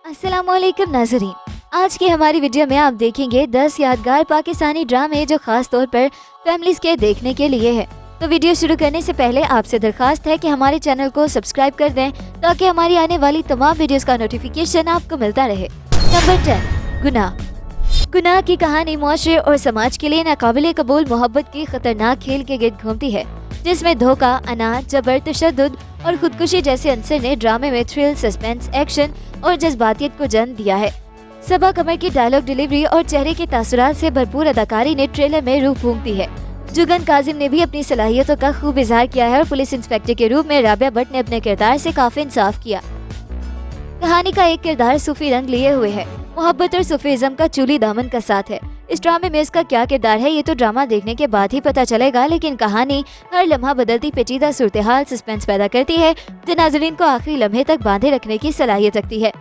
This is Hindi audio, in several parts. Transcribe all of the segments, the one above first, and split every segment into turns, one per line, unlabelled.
अस्सलामुअलैकुम नाज़रीन, आज की हमारी वीडियो में आप देखेंगे 10 यादगार पाकिस्तानी ड्रामे जो खास तौर पर फैमिलीज के देखने के लिए है। तो वीडियो शुरू करने से पहले आपसे दरखास्त है कि हमारे चैनल को सब्सक्राइब कर दें ताकि हमारी आने वाली तमाम वीडियोस का नोटिफिकेशन आपको मिलता रहे। नंबर 10, गुनाह। गुनाह की कहानी मुआशरे और समाज के लिए नाकाबिले कबूल मोहब्बत की खतरनाक खेल के गिर्द घूमती है, जिसमें धोखा, अनाज, जबर, तशद्दुद और खुदकुशी जैसे अंसर ने ड्रामे में थ्रिल, सस्पेंस, एक्शन और जज्बातियत को जन्म दिया है। सबा कमर की डायलॉग डिलीवरी और चेहरे के तासुरात से भरपूर अदाकारी ने ट्रेलर में रूह फूंकती है। जुगन काजिम ने भी अपनी सलाहियतों का खूब इजहार किया है और पुलिस इंस्पेक्टर के रूप में राबिया भट्ट ने अपने किरदार से काफी इंसाफ किया। कहानी का एक किरदार सूफी रंग लिए हुए है, मोहब्बत और सूफीज़म का चूली दामन का साथ है। इस ड्रामे में इसका क्या किरदार है ये तो ड्रामा देखने के बाद ही पता चलेगा, लेकिन कहानी हर लम्हा बदलती पेचीदा सूरत-ए-हाल सस्पेंस पैदा करती है जो नाज़रीन को आखिरी लम्हे तक बांधे रखने की सलाहियत रखती है।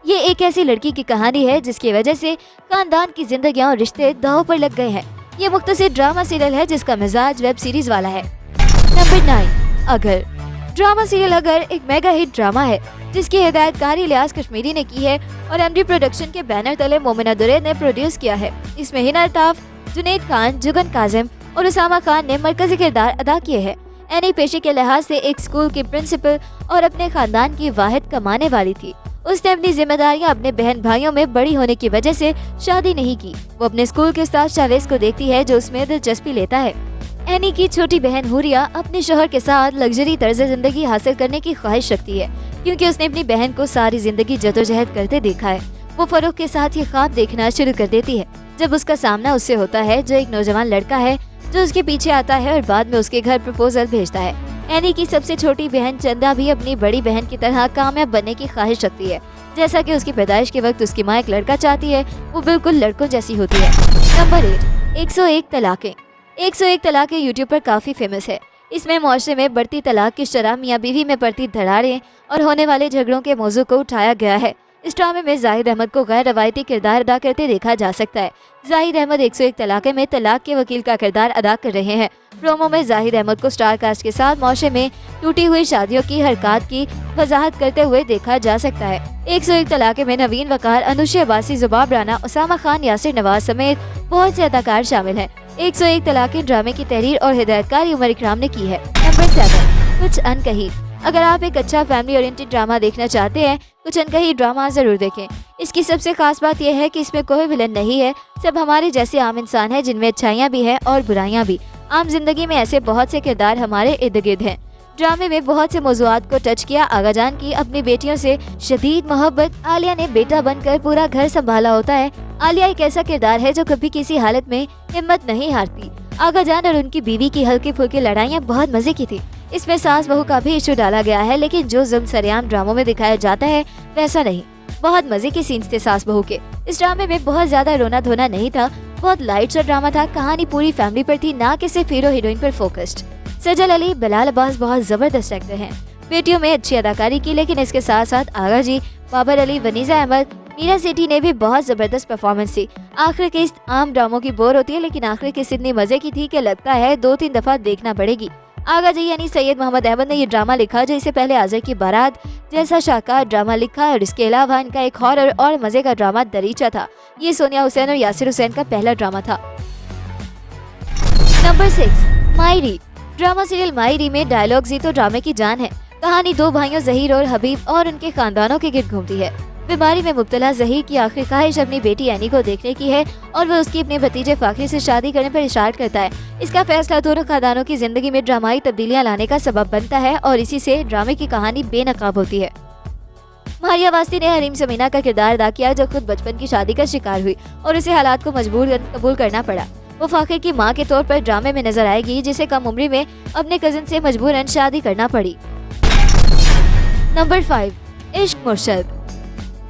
ये एक ऐसी लड़की की कहानी है जिसकी वजह से खानदान की जिंदगियां और रिश्ते दांव पर लग गए हैं। ये मुख्तसर ड्रामा सीरियल है जिसका मिजाज वेब सीरीज वाला है। नंबर 9, अगर। ड्रामा सीरियल अगर एक मेगा हिट ड्रामा है जिसकी हिदायतकारी इलियास कश्मीरी ने की है और एमडी प्रोडक्शन के बैनर तले मोमिना दुरैद ने प्रोड्यूस किया है। इसमें हिना अल्ताफ, जुनैद खान, जुगन काजिम और उसामा खान ने मरकजी किरदार अदा किए हैं। एनी पेशे के लिहाज से एक स्कूल की प्रिंसिपल और अपने खानदान की वाहिद कमाने वाली थी। उसने अपनी जिम्मेदारियां अपने बहन भाइयों में बड़ी होने की वजह से शादी नहीं की। वो अपने स्कूल के उस्ताद शावेज को देखती है जो उसमें दिलचस्पी लेता है। एनी की छोटी बहन हुरिया अपने शोहर के साथ लग्जरी तर्ज जिंदगी हासिल करने की ख्वाहिश रखती है क्योंकि उसने अपनी बहन को सारी जिंदगी जदोजहद करते देखा है। वो फरोख के साथ ये ख्वाब देखना शुरू कर देती है जब उसका सामना उससे होता है जो एक नौजवान लड़का है जो उसके पीछे आता है और बाद में उसके घर प्रपोजल भेजता है। एनी की सबसे छोटी बहन चंदा भी अपनी बड़ी बहन की तरह कामयाब बनने की ख्वाहिश रखती है। जैसा कि उसकी पैदाइश के वक्त उसकी माँ एक लड़का चाहती है, वो बिल्कुल लड़कों जैसी होती है। नंबर 8, 101 तलाकें। 101 तलाकें यूट्यूब पर काफी फेमस है। इसमें मुआशरे में बढ़ती तलाक की शरह, मियाँ बीवी में पड़ती दरारें और होने वाले झगड़ों के मौजू को उठाया गया है। इस ड्रामे में जाहिद अहमद को गैर रवायती किरदार अदा करते देखा जा सकता है। जाहिद अहमद 101 तलाके में तलाक के वकील का किरदार अदा कर रहे हैं। प्रोमो में जाहिद अहमद को स्टार कास्ट के साथ मुआशरे में टूटी हुई शादियों की हरकत की वजाहत करते हुए देखा जा सकता है। 101 तलाके में नवीन वकार, अनुशे अब्बासी, जुबाब राना, उसामा खान, यासिर नवाज समेत बहुत से अदाकार शामिल हैं। 101 तलाके ड्रामे की तहरीर और हिदायतकारी उमर इकराम ने की है। नंबर 7, कुछ अनकही। अगर आप एक अच्छा फैमिली ओरिएंटेड ड्रामा देखना चाहते हैं, कुछ अनकही ड्रामा जरूर देखें। इसकी सबसे खास बात यह है कि इसमें कोई विलन नहीं है, सब हमारे जैसे आम इंसान हैं जिनमें अच्छाइयाँ भी हैं और बुराइयाँ भी। आम जिंदगी में ऐसे बहुत से किरदार हमारे इर्द गिर्द हैं। ड्रामे में बहुत से मौज़ूआत को टच किया। आगा जान की अपनी बेटियों से शदीद मोहब्बत। आलिया ने बेटा बनकर पूरा घर संभाला होता है। आलिया एक ऐसा किरदार है जो कभी किसी हालत में हिम्मत नहीं हारती। आगा जान और उनकी बीवी की हल्की फुल्की लड़ाइयाँ बहुत मजे की थी। इसमें सास बहू का भी इशू डाला गया है, लेकिन जो जुल्म सरेआम ड्रामों में दिखाया जाता है वैसा नहीं। बहुत मजे के सीन्स थे सास बहू के। इस ड्रामे में बहुत ज्यादा रोना धोना नहीं था, बहुत लाइट सा ड्रामा था। कहानी पूरी फैमिली पर थी, ना कि सिर्फ हीरो हीरोइन पर फोकस्ड। सजल अली, बिलाल अब्बास बहुत जबरदस्त एक्टर हैं। बेटियों में अच्छी अदाकारी की, लेकिन इसके साथ साथ आगा जी, बाबर अली, वनीजा अहमद, मीरा सेठी ने भी बहुत जबरदस्त परफॉर्मेंस दी। आखिरी किस्त आम ड्रामों की बोर होती है, लेकिन आखिरी किस्त इतनी मजे की थी कि लगता है 2-3 दफा देखना पड़ेगी। आगा जी यानी सैयद मोहम्मद अहमद ने ये ड्रामा लिखा जो इससे पहले आजर की बारात जैसा शाहकार ड्रामा लिखा, और इसके अलावा इनका एक हॉरर और मजे का ड्रामा दरीचा था। ये सोनिया हुसैन और यासिर हुसैन का पहला ड्रामा था। नंबर 6, मायरी। ड्रामा सीरियल मायरी में डायलॉग्स ही तो ड्रामे की जान है। कहानी दो भाइयों जहीर और हबीब और उनके खानदानों के गिर्द घूमती है। बीमारी में मुब्तला जहीर की आखिरी ख्वाहिश अपनी बेटी एनी को देखने की है और वो उसकी अपने भतीजे फाखरी से शादी करने पर इशारा करता है। इसका फैसला दोनों खानदानों की जिंदगी में ड्रामाई तब्दीलियां लाने का सबब बनता है और इसी से ड्रामे की कहानी बेनकाब होती है। मारिया वास्ती ने हरीम समीना का किरदार अदा किया जो खुद बचपन की शादी का शिकार हुई और उसे हालात को मजबूर कबूल करना पड़ा। वो फाखिर की माँ के तौर पर ड्रामे में नजर आएगी जिसे कम उम्र में अपने कजिन से मजबूरन शादी करना पड़ी। नंबर 5, इश्क मुर्शद।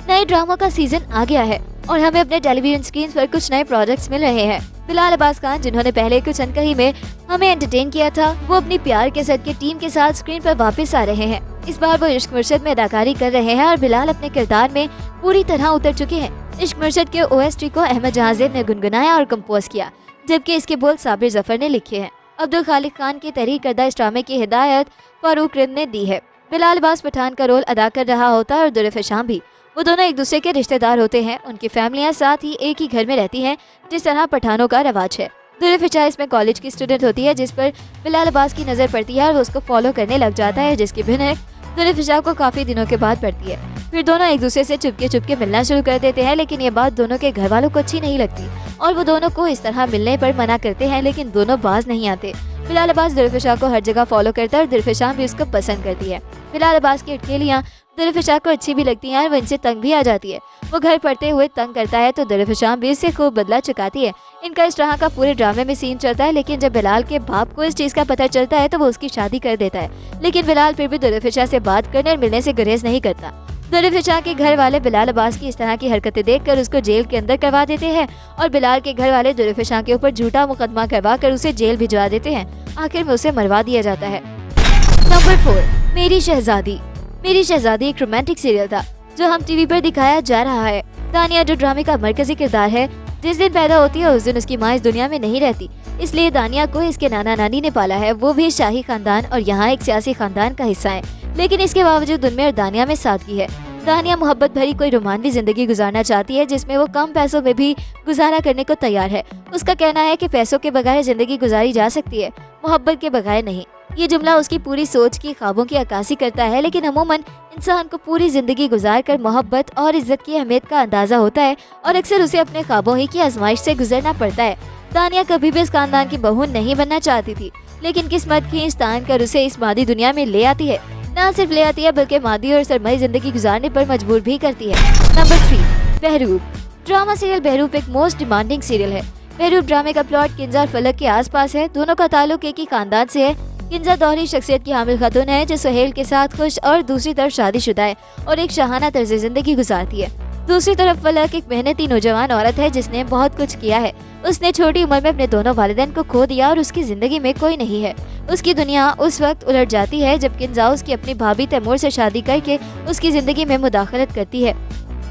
नए ड्रामा का सीजन आ गया है और हमें अपने टेलीविजन स्क्रीन पर कुछ नए प्रोजेक्ट्स मिल रहे हैं। बिलाल अब्बास खान, जिन्होंने पहले कुछ अनकही में हमें एंटरटेन किया था, वो अपनी प्यार के साथ की टीम के साथ स्क्रीन पर वापस आ रहे हैं। इस बार वो इश्क मुर्शद में अदाकारी कर रहे हैं और बिलाल अपने किरदार में पूरी तरह उतर चुके हैं। इश्क मुर्शद के ओएसटी को अहमद जहांजेब ने गुनगुनाया और कंपोज किया, जबकि इसके बोल साबिर जफर ने लिखे हैं। अब्दुल खालिक खान की तहरीर करदा इस ड्रामे की हिदायत फारूक रिद ने दी है। बिलाल अब्बास पठान का रोल अदा कर रहा होता है और दुरफ़ शाम भी। वो दोनों एक दूसरे के रिश्तेदार होते हैं। उनकी फैमिलियां साथ ही एक ही घर में रहती हैं, जिस तरह पठानों का रवाज है। जुल्फिशा इसमें कॉलेज की स्टूडेंट होती है, जिस पर बिलाल अब्बास की नजर पड़ती है और वो उसको फॉलो करने लग जाता है, जिसकी भिनक जुल्फिशा को काफी दिनों के बाद पड़ती है। फिर दोनों एक दूसरे से चुपके मिलना शुरू कर देते हैं, लेकिन ये बात दोनों के घर वालों को अच्छी नहीं लगती और वो दोनों को इस तरह मिलने पर मना करते हैं, लेकिन दोनों बाज नहीं आते। बिलाल अब्बास जुल्फिशा को हर जगह फॉलो करता है और जुल्फिशा भी उसको पसंद करती है। बिलाल अब्बास की अटकेलियाँ जुल्फिशा को अच्छी भी लगती हैं और वो इनसे तंग भी आ जाती है। वो घर पड़ते हुए तंग करता है तो जुल्फिशा भी इससे खूब बदला चुकाती है। इनका इस तरह का पूरे ड्रामे में सीन चलता है, लेकिन जब बिलाल के बाप को इस चीज का पता चलता है तो वो उसकी शादी कर देता है। लेकिन बिलाल फिर भी जुल्फिशा से बात करने और मिलने से गुरेज नहीं करता। जुल्फिशा के घर वाले बिलाल अब्बास की इस तरह की हरकतें देखकर उसको जेल के अंदर करवा देते हैं और बिलाल के घर वाले जुल्फिशा के ऊपर झूठा मुकदमा करवा कर उसे जेल भिजवा देते हैं। आखिर में उसे मरवा दिया जाता है। नंबर 4, मेरी शहजादी। मेरी शहजादी एक रोमांटिक सीरियल था जो हम टीवी पर दिखाया जा रहा है। दानिया जो ड्रामे का मरकजी किरदार है, जिस दिन पैदा होती है उस दिन उसकी माँ इस दुनिया में नहीं रहती, इसलिए दानिया को इसके नाना नानी ने पाला है। वो भी शाही खानदान और यहाँ एक सियासी खानदान का हिस्सा है, लेकिन इसके बावजूद उनमें और दानिया में सादगी है। दानिया मोहब्बत भरी कोई रोमानवी जिंदगी गुजारना चाहती है, जिसमें वो कम पैसों में भी गुजारा करने को तैयार है। उसका कहना है कि पैसों के बगैर जिंदगी गुजारी जा सकती है, मोहब्बत के बगैर नहीं। ये जुमला उसकी पूरी सोच की ख्वाबों की अक्कासी करता है, लेकिन अमूमन इंसान को पूरी जिंदगी गुजार कर मोहब्बत और इज्जत की अहमियत का अंदाजा होता है और अक्सर उसे अपने ख्वाबों ही की आजमाइश से गुजरना पड़ता है। दानिया कभी भी इस खानदान की बहू नहीं बनना चाहती थी, लेकिन किस्मत खींच तान कर उसे इस मादी दुनिया में ले आती है। न सिर्फ ले आती है बल्कि मादी और सरमई जिंदगी गुजारने पर मजबूर भी करती है। Number 3, Behroop. Drama serial Behroop एक मोस्ट डिमांडिंग सीरियल है। बहरूप ड्रामे का प्लॉट किंजा और फलक के आसपास है। दोनों का ताल्लुक एक ही खानदान से है। किंजा दोहरी शख्सियत की हामिल खातून है जो सुहेल के साथ खुश और दूसरी तरफ शादीशुदा है और एक शाहाना तर्ज जिंदगी गुजारती है। दूसरी तरफ फलक एक मेहनती नौजवान औरत है जिसने बहुत कुछ किया है। उसने छोटी उम्र में अपने दोनों वालिदैन को खो दिया और उसकी जिंदगी में कोई नहीं है। उसकी दुनिया उस वक्त उलट जाती है जब किंजा उसकी अपनी भाभी तैमूर से शादी करके उसकी जिंदगी में मुदाखलत करती है।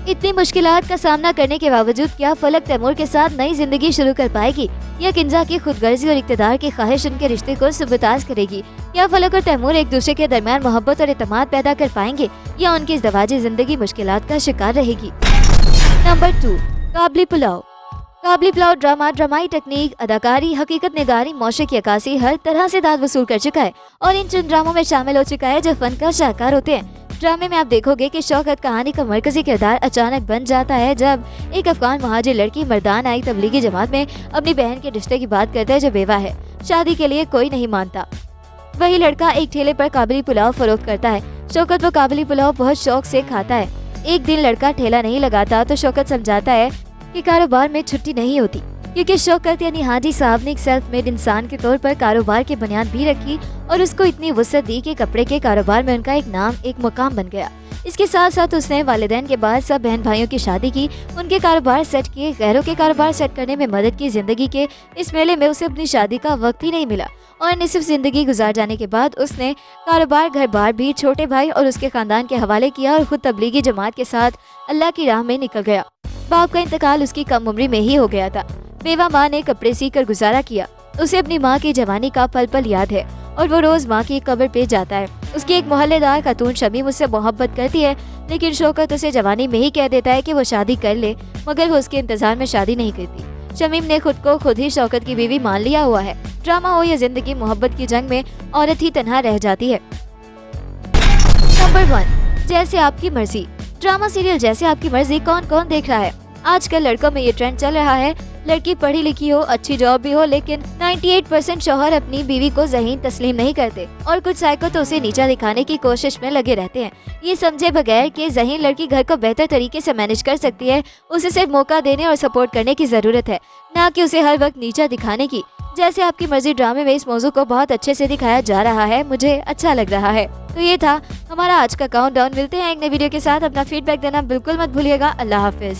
इतनी मुश्किलात का सामना करने के बावजूद क्या फलक तैमूर के साथ नई जिंदगी शुरू कर पाएगी या किंजा की खुदगर्जी और इक्तदार की ख्वाहिश उनके रिश्ते को सुबताज करेगी? क्या फलक और तैमूर एक दूसरे के दरमियान मोहब्बत और एतमाद पैदा कर पाएंगे या उनकी इस दवाजी जिंदगी मुश्किलात का शिकार रहेगी? नंबर 2, काबली पुलाव। काबली पुलाव ड्रामा ड्रामाई टेक्निक, अदाकारी, हकीकत निगारी, मौशे की अक्कासी हर तरह से दाद वसूल कर चुका है और इन चंद ड्रामों में शामिल हो चुका है जो फन का शाहकार होते हैं। ड्रामे में आप देखोगे कि शौकत कहानी का मरकजी किरदार अचानक बन जाता है जब एक अफगान महाजिर लड़की मर्दान आई तबलीगी जमात में अपनी बहन के रिश्ते की बात करता है जो बेवा है, शादी के लिए कोई नहीं मानता। वही लड़का एक ठेले पर काबली पुलाव फरोख्त करता है। शौकत वो काबली पुलाव बहुत शौक से खाता है। एक दिन लड़का ठेला नहीं लगाता तो शौकत समझाता है कि कारोबार में छुट्टी नहीं होती, क्योंकि शौकत यानी हाजी साहब ने एक सेल्फ मेड इंसान के तौर पर कारोबार की बुनियाद भी रखी और उसको इतनी वुसअत दी कि कपड़े के कारोबार में उनका एक नाम, एक मुकाम बन गया। इसके साथ साथ उसने वालिदैन के बाद सब बहन भाइयों की शादी की, उनके कारोबार सेट किए, गैरों के कारोबार सेट करने में मदद की। जिंदगी के इस मेले में उसे अपनी शादी का वक्त ही नहीं मिला और निसिफ जिंदगी गुजार जाने के बाद उसने कारोबार घर बार भी छोटे भाई और उसके खानदान के हवाले किया और खुद तबलीगी जमात के साथ अल्लाह की राह में निकल गया। बाप का इंतकाल उसकी कम उम्री में ही हो गया था। बेवा माँ ने कपड़े सी कर गुजारा किया। उसे अपनी माँ की जवानी का पल पल याद है और वो रोज माँ की कब्र पे जाता है। उसकी एक मोहल्लेदार खातून शमीम उससे मोहब्बत करती है, लेकिन शौकत उसे जवानी में ही कह देता है कि वो शादी कर ले, मगर वो उसके इंतजार में शादी नहीं करती। शमीम ने खुद को खुद ही शौकत की बीवी मान लिया हुआ है। ड्रामा हो या जिंदगी, मोहब्बत की जंग में औरत ही तन्हा रह जाती है। नंबर 1, जैसे आपकी मर्जी। ड्रामा सीरियल जैसे आपकी मर्जी कौन कौन देख रहा है? आजकल लड़कों में ये ट्रेंड चल रहा है, लड़की पढ़ी लिखी हो, अच्छी जॉब भी हो, लेकिन 98% शौहर अपनी बीवी को ज़हीन तस्लीम नहीं करते और कुछ साइको तो उसे नीचा दिखाने की कोशिश में लगे रहते हैं, ये समझे बगैर कि ज़हीन लड़की घर को बेहतर तरीके से मैनेज कर सकती है। उसे सिर्फ मौका देने और सपोर्ट करने की ज़रूरत है, ना कि उसे हर वक्त नीचा दिखाने की। जैसे आपकी मर्जी ड्रामे में इस मौजू को बहुत अच्छे से दिखाया जा रहा है, मुझे अच्छा लग रहा है। तो ये था हमारा आज का काउंटडाउन। मिलते हैं एक नई वीडियो के साथ। अपना फीडबैक देना बिल्कुल मत भूलिएगा। अल्लाह हाफिज।